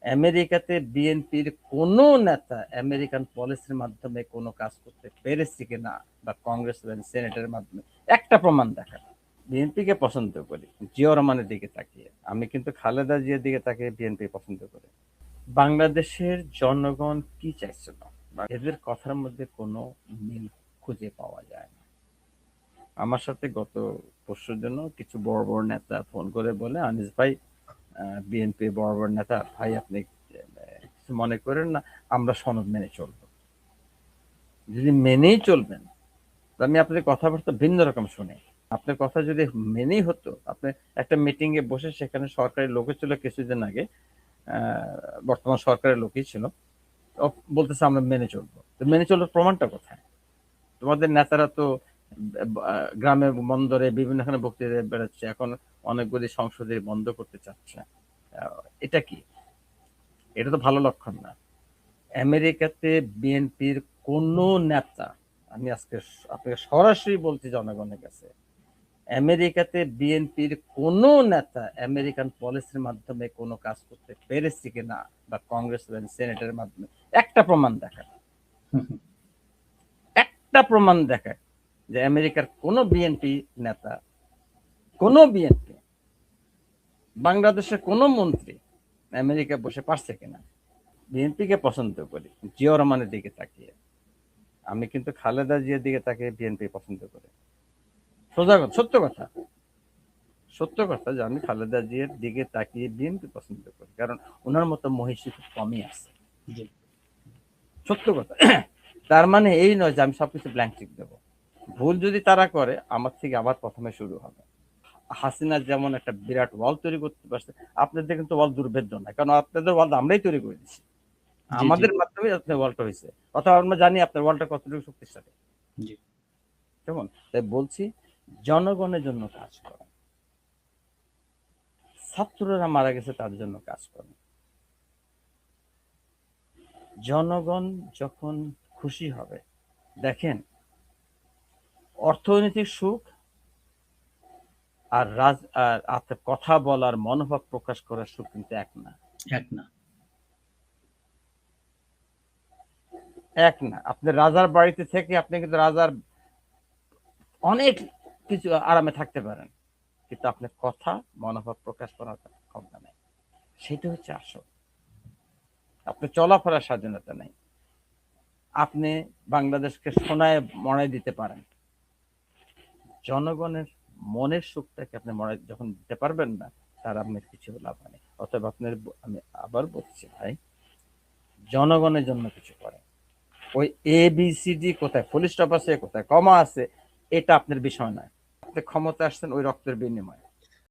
আমেরিকাতে বিএনপির কোনো নেতা আমেরিকান পলিসির মাধ্যমে কোনো কাজ করতে পেরেছে কিনা বা কংগ্রেস বা সেনেটের মাধ্যমে একটা প্রমাণ দেখা। বিএনপিকে পছন্দ করি জিয়া রহমানের দিকে তাকিয়ে, আমি কিন্তু খালেদা জিয়ার দিকে তাকিয়ে বিএনপি পছন্দ করি। বাংলাদেশের জনগণ কি চাইছিল এদের কথার মধ্যে কোনো মিল খুঁজে পাওয়া যায় না। আমার সাথে গত পরশুর জন্য কিছু বড় বড় নেতা ফোন করে বলে, আনিস ভাই বিএনপি বড় বড় নেতা ভাই আপনি কিছু মনে করেন না, আমরা সনদ মেনে চলবো। যদি মেনেই চলবেন আমি আপনাদের কথাবার্তা ভিন্ন রকম শুনি। আপনার কথা যদি মেনেই হতো, আপনি একটা মিটিং এ বসে সেখানে সরকারি লোকে ছিল কিছুদিন আগে, বর্তমান সরকারের লোকই ছিল, বলতেছে আমরা মেনে চলবো। তো মেনে চলার প্রমাণটা কোথায়? তোমাদের নেতারা তো গ্রামে বন্দরে বিভিন্নখানে বক্তৃতা বেড়াচ্ছে, এখন অনেকগুলি সংসদে বন্ধ করতে চাচ্ছে। এটা কি? এটা তো ভালো লক্ষণ না। আমেরিকাতে বিএনপির কোন নেতা, আমি আজকে আপনাকে সরাসরি বলছি জনগণের কাছে, আমেরিকাতে বিএনপির কোন নেতা আমেরিকান পলিসির মাধ্যমে কোনো কাজ করতে পেরেছে কিনা বা কংগ্রেস বা সেনেটের মাধ্যমে একটা প্রমাণ দেখায়, একটা প্রমাণ দেখায় যে আমেরিকার কোন বিএনপি নেতা, কোন বিএনপি, বাংলাদেশের কোন মন্ত্রী আমেরিকা বসে পারছে কিনা। বিএনপিকে পছন্দ করি জিয়া রহমানের দিকে তাকিয়ে, আমি কিন্তু খালেদা জিয়ার দিকে তাকিয়ে বিএনপি পছন্দ করি। সোজা কথা, সত্য কথা, সত্য কথা যে আমি খালেদা জিয়ার দিকে তাকিয়ে বিএনপি পছন্দ করি, কারণ ওনার মতো মহিষী খুব কমই আছে। সত্য কথা। তার মানে এই নয় যে আমি সবকিছু ব্ল্যাঙ্ক চেক দেবো। ভুল যদি তারা করে আমার থেকে আবার প্রথমে শুরু হবে। হাসিনা যেমন একটা বিরাট ওয়াল তৈরি করতে পারছে, আপনাদের কিন্তু ওয়াল দুর্ভেদ্য না, কারণ আপনাদের ওয়াল আমরাই তৈরি করে দিচ্ছি, আমাদের মাধ্যমে আপনার ওয়ালটা হয়েছে। অথবা আমরা জানি আপনার ওয়ালটা কতটুকু শক্তিশালী। কেমন? তাই বলছি জনগণের জন্য কাজ করেন, ছাত্ররা মারা গেছে তার জন্য কাজ করেন। জনগণ যখন খুশি হবে, দেখেন অর্থনৈতিক সুখ আর কথা বলার মনোভাব প্রকাশ করার সুখ কিন্তু এক না, এক না, এক না। আপনি রাজার বাড়িতে থেকে আপনি কিন্তু রাজার অনেক কিছু আরামে থাকতে পারেন, কিন্তু আপনার কথা মনোভাব প্রকাশ করার ক্ষমতা নেই। সেটা হচ্ছে আসল। আপনি চলাফেরার স্বাধীনতা নেই। আপনি বাংলাদেশকে সোনায় মনায় দিতে পারেন, জনগণের মনের সুখটাকে আপনি মনে যখন দিতে পারবেন না, তার আপনার কিছু লাভ নেই। অতএব আপনার, আমি আবার বলছি ভাই, জনগণের জন্য কিছু করেন। ওই ABCD কোথায় ফুল স্টপ আছে, কোথায় কমা আছে, এটা আপনার বিষয় নয়। আপনি ক্ষমতা আসছেন ওই রক্তের বিনিময়ে।